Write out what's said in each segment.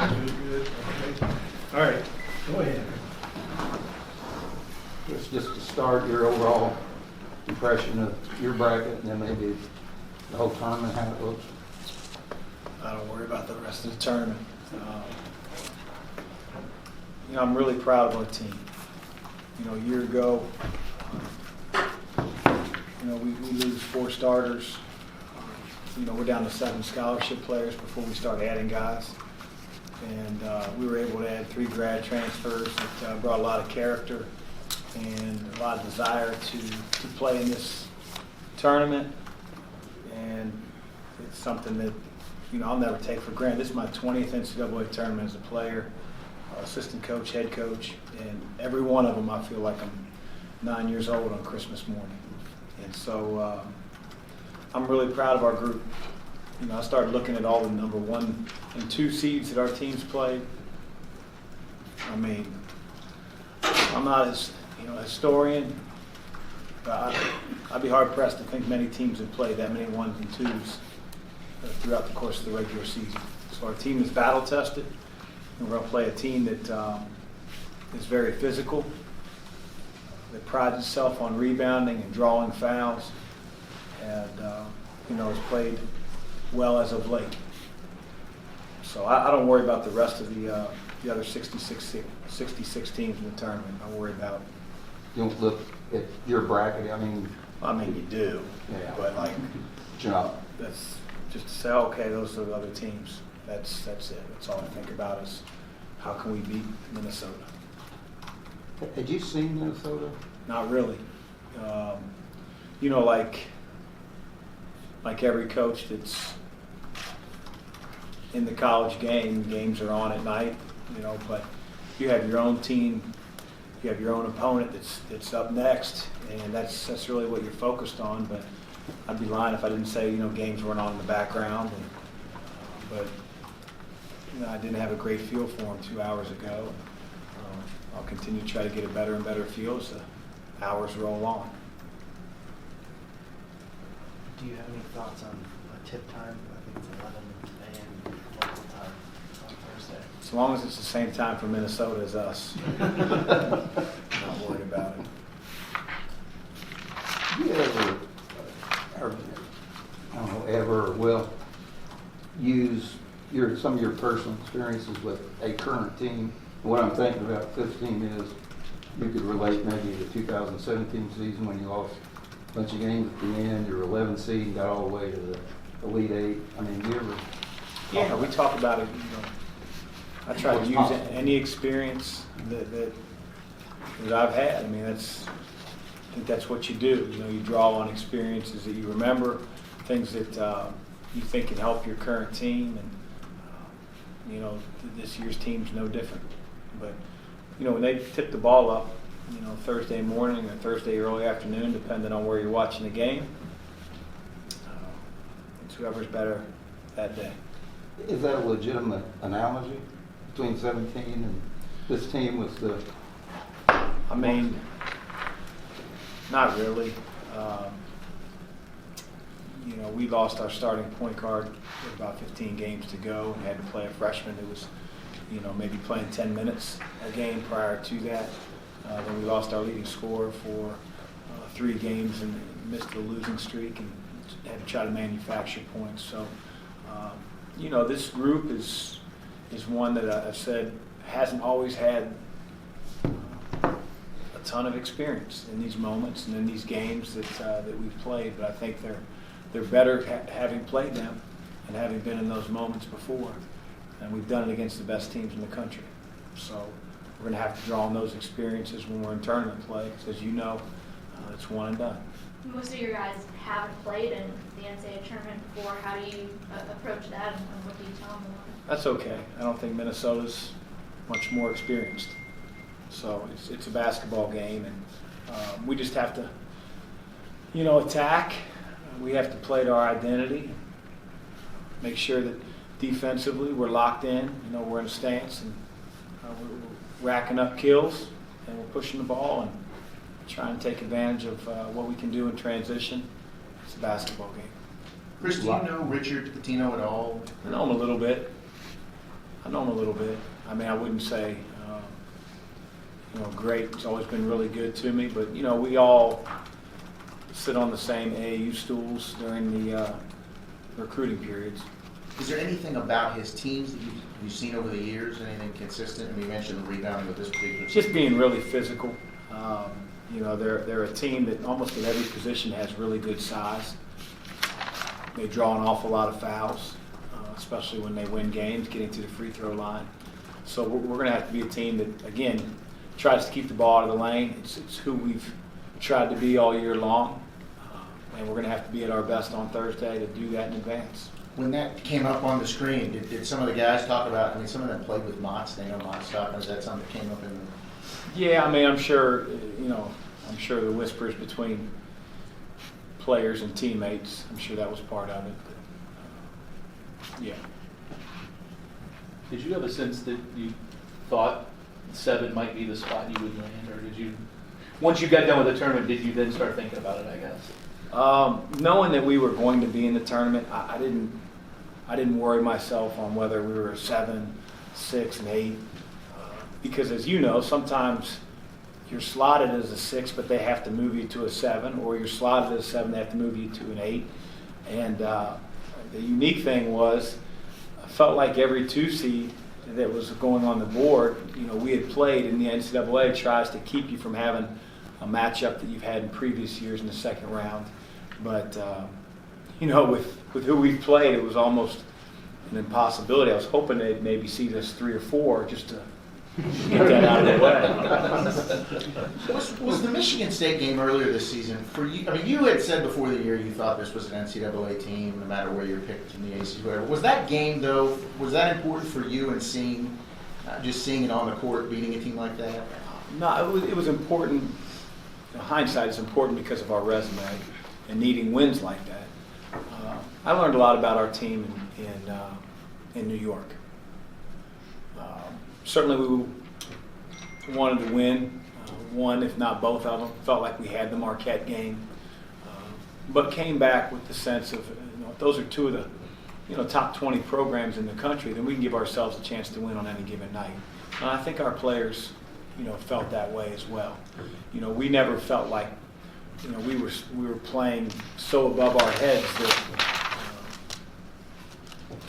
Good. Okay. All right. Go ahead. Just to start, your overall impression of your bracket, and then maybe the whole tournament, how it looks. I don't worry about the rest of the tournament. I'm really proud of our team. A year ago, we lose 4 starters. We're down to 7 scholarship players before we start adding guys. And we were able to add 3 grad transfers that brought a lot of character and a lot of desire to play in this tournament. And it's something that, I'll never take for granted. This is my 20th NCAA tournament as a player, assistant coach, head coach, and every one of them I feel like I'm 9 years old on Christmas morning. And so I'm really proud of our group. I started looking at all the number 1 and 2 seeds that our teams played. I mean, I'm not a historian, but I'd be hard pressed to think many teams have played that many 1s and 2s throughout the course of the regular season. So our team is battle tested, and we're going to play a team that is very physical, that prides itself on rebounding and drawing fouls, and has played well as of late. So I don't worry about the rest of the other 66 teams in the tournament. I worry about. You don't look at your bracket. I mean, you do, yeah. But that's just to say, okay, those are the other teams. That's it. That's all I think about is how can we beat Minnesota. Had you seen Minnesota? Not really. Like every coach that's in the college game, games are on at night, but you have your own team, you have your own opponent that's up next, and that's really what you're focused on. But I'd be lying if I didn't say, games weren't on in the background. But I didn't have a great feel for them 2 hours ago. I'll continue to try to get a better and better feel as the hours roll on. Do you have any thoughts on a tip time? I think it's 11 a.m. local time on Thursday. As long as it's the same time for Minnesota as us. I'm not worried about it. Do you ever or will use some of your personal experiences with a current team? What I'm thinking about this team is you could relate maybe to the 2017 season when you lost a bunch of games at the end. You were 11 seed and got all the way to the Elite 8. Do you ever? Yeah, we talk about it. I try to use any experience that I've had. I think that's what you do. You draw on experiences that you remember, things that you think can help your current team, and this year's team's no different. But when they tip the ball up, Thursday morning or Thursday early afternoon, depending on where you're watching the game, it's whoever's better that day. Is that a legitimate analogy between 17 and this team was the? Not really. We lost our starting point guard with about 15 games to go and had to play a freshman who was, maybe playing 10 minutes a game prior to that. Then we lost our leading scorer for 3 games and missed the losing streak and had to try to manufacture points. So, this group is one that I've said hasn't always had a ton of experience in these moments and in these games that we've played. But I think they're better having played them and having been in those moments before. And we've done it against the best teams in the country. So we're going to have to draw on those experiences when we're in tournament play, because as you know, it's one and done. Most of your guys haven't played in the NCAA tournament before. How do you approach that, and what do you tell them? That's okay. I don't think Minnesota's much more experienced. So it's a basketball game, and we just have to, attack. We have to play to our identity, make sure that defensively we're locked in, we're in a stance, and we're racking up kills, and we're pushing the ball and trying to take advantage of what we can do in transition. It's a basketball game. Chris, do you know Richard Pitino at all? I know him a little bit. I know him a little bit. I mean, I wouldn't say, great. He's always been really good to me. But, we all sit on the same AAU stools during the recruiting periods. Is there anything about his teams that you've seen over the years, anything consistent? I mean, you mentioned the rebounding with this particular team. Just being really physical. They're a team that almost at every position has really good size. They draw an awful lot of fouls, especially when they win games, getting to the free throw line. So we're going to have to be a team that, again, tries to keep the ball out of the lane. It's who we've tried to be all year long, and we're going to have to be at our best on Thursday to do that in advance. When that came up on the screen, did some of the guys talk about, I mean, some of them played with Mott's, they know Mott's stuff, is that something that came up in the... Yeah, I mean, I'm sure the whispers between players and teammates, I'm sure that was part of it. Yeah. Did you have a sense that you thought 7 might be the spot you would land, or did you, once you got done with the tournament, did you then start thinking about it, I guess? Knowing that we were going to be in the tournament, I didn't worry myself on whether we were 7, 6, and 8, because as you know, sometimes you're slotted as a 6, but they have to move you to a 7, or you're slotted as a 7, they have to move you to an 8. And the unique thing was, I felt like every 2 seed that was going on the board, we had played in the NCAA tries to keep you from having a matchup that you've had in previous years in the second round. But, with who we've played, it was almost an impossibility. I was hoping they'd maybe seed us 3 or 4 just to get that out of the way. Was the Michigan State game earlier this season for you? I mean, you had said before the year you thought this was an NCAA team, no matter where you were picked in the ACC, whatever. Was that game, though, was that important for you in seeing it on the court, beating a team like that? No, it was important. Hindsight is important because of our resume and needing wins like that. I learned a lot about our team in New York. Certainly we wanted to win one, if not both of them. Felt like we had the Marquette game, but came back with the sense of, if those are 2 of the top 20 programs in the country, then we can give ourselves a chance to win on any given night. And I think our players felt that way as well. We never felt like we were playing so above our heads that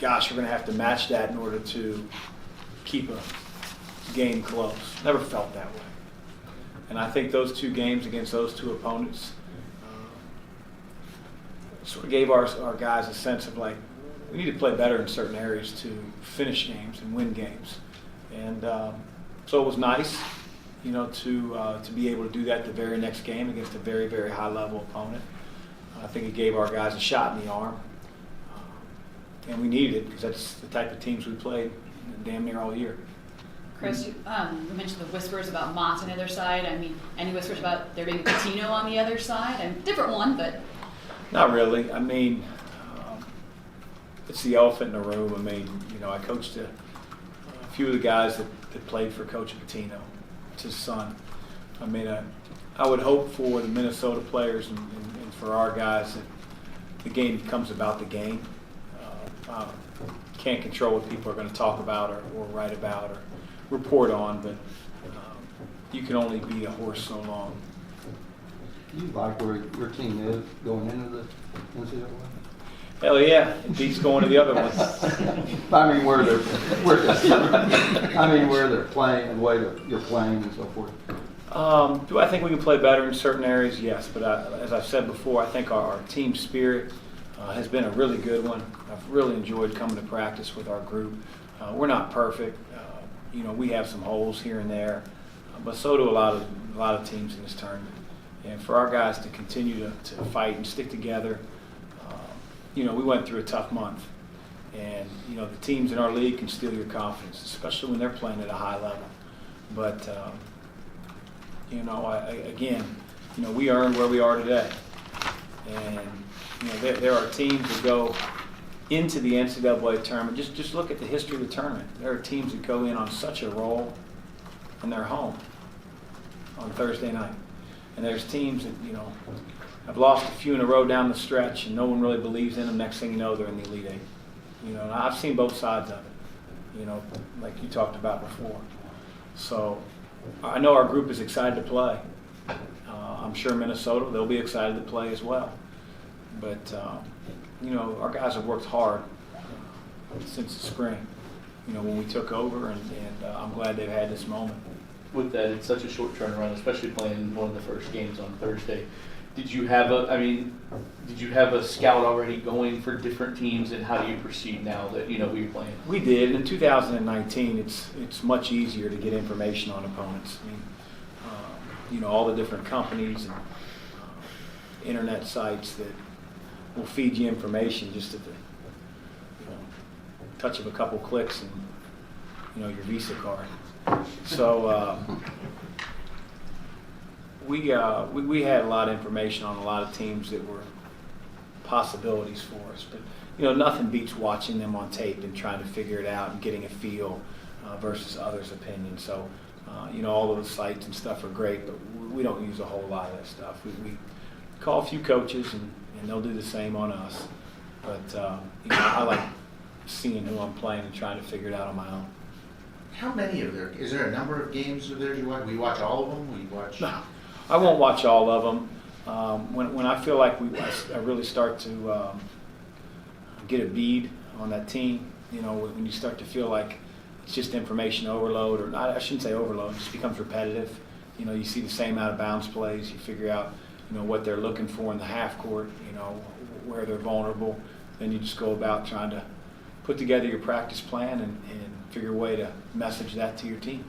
gosh, we're going to have to match that in order to keep a game close. Never felt that way. And I think those 2 games against those 2 opponents sort of gave our guys a sense of like, we need to play better in certain areas to finish games and win games. And so it was nice, to be able to do that the very next game against a very, very high-level opponent. I think it gave our guys a shot in the arm. And we needed it because that's the type of teams we played damn near all year. Chris, you mentioned the whispers about Mott on the other side. I mean, any whispers about there being a Pitino on the other side? Different one, but... Not really. I mean, it's the elephant in the room. I mean, I coached a few of the guys that played for Coach Pitino. It's his son. I mean, I would hope for the Minnesota players and for our guys that the game becomes about the game. Can't control what people are going to talk about or write about or report on, but you can only beat a horse so long. Do you like where your team is going into the NCAA? Hell yeah, it beats going to the other ones. I mean, where they're playing and the way that you're playing and so forth. Do I think we can play better in certain areas? Yes, but as I've said before, I think our team spirit has been a really good one. I've really enjoyed coming to practice with our group. We're not perfect. We have some holes here and there, but so do a lot of teams in this tournament. And for our guys to continue to fight and stick together, we went through a tough month. And, the teams in our league can steal your confidence, especially when they're playing at a high level. But, we earned where we are today. And, there are teams that go into the NCAA tournament. Just look at the history of the tournament. There are teams that go in on such a roll, and they're home on Thursday night. And there's teams that, have lost a few in a row down the stretch, and no one really believes in them. Next thing you know, they're in the Elite Eight. And I've seen both sides of it. you know, like you talked about before. So I know our group is excited to play. I'm sure Minnesota, they'll be excited to play as well. But, you know, our guys have worked hard since the spring, you know, when we took over, and I'm glad they've had this moment. With that, it's such a short turnaround, especially playing one of the first games on Thursday. Did you have a scout already going for different teams, and how do you proceed now that you know who you're playing? We did. In 2019, it's much easier to get information on opponents. I mean, you know, all the different companies and internet sites that will feed you information just at the touch of a couple clicks and, you know, your Visa card. So we had a lot of information on a lot of teams that were possibilities for us. But, you know, nothing beats watching them on tape and trying to figure it out and getting a feel versus others' opinions. So, you know, all those sites and stuff are great, but we don't use a whole lot of that stuff. We call a few coaches, and they'll do the same on us. But, you know, I like seeing who I'm playing and trying to figure it out on my own. How many of there? Is there a number of games of theirs you watch? We watch all of them. We watch. No, I won't watch all of them. When I feel like I really start to get a bead on that team, you know, when you start to feel like it's just information overload, or not, I shouldn't say overload, it just becomes repetitive. You know, you see the same out of bounds plays. You figure out, you know, what they're looking for in the half court. You know, where they're vulnerable. Then you just go about trying to put together your practice plan and figure a way to message that to your team.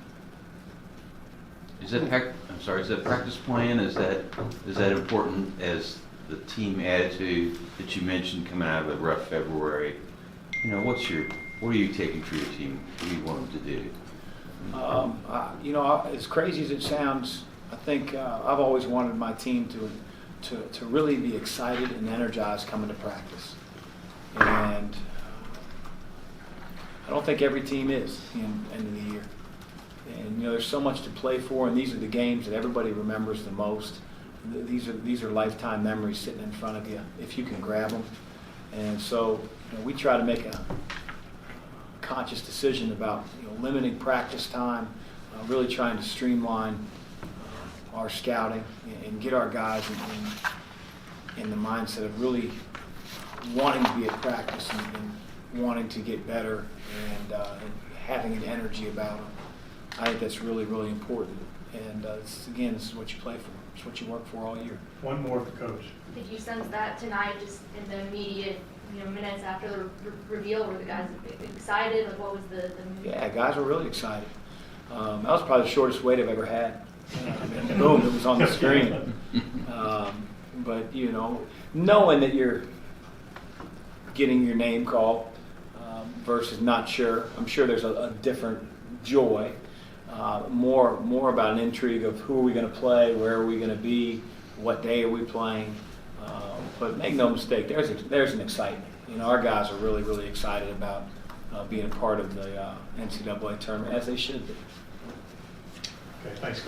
Is that practice plan? Is that important as the team attitude that you mentioned coming out of a rough February? You know, what are you taking for your team? What do you want them to do? You know, as crazy as it sounds, I think I've always wanted my team to really be excited and energized coming to practice, and I don't think every team is in the end of the year. And, you know, there's so much to play for, and these are the games that everybody remembers the most. These are lifetime memories sitting in front of you if you can grab them. And so, you know, we try to make a conscious decision about, you know, limiting practice time, really trying to streamline our scouting and get our guys in the mindset of really wanting to be at practice and wanting to get better and having an energy about them. I think that's really, really important. And this is what you play for. It's what you work for all year. One more for Coach. Did you sense that tonight, just in the immediate, you know, minutes after the reveal? Were the guys excited? Like, what was the mood? Yeah, guys were really excited. That was probably the shortest wait I've ever had. And boom, it was on the screen. But, you know, knowing that you're getting your name called versus not sure, I'm sure there's a different joy. More about an intrigue of who are we going to play, where are we going to be, what day are we playing. But make no mistake, there's an excitement. You know, our guys are really, really excited about being a part of the NCAA tournament, as they should be. Okay, thanks.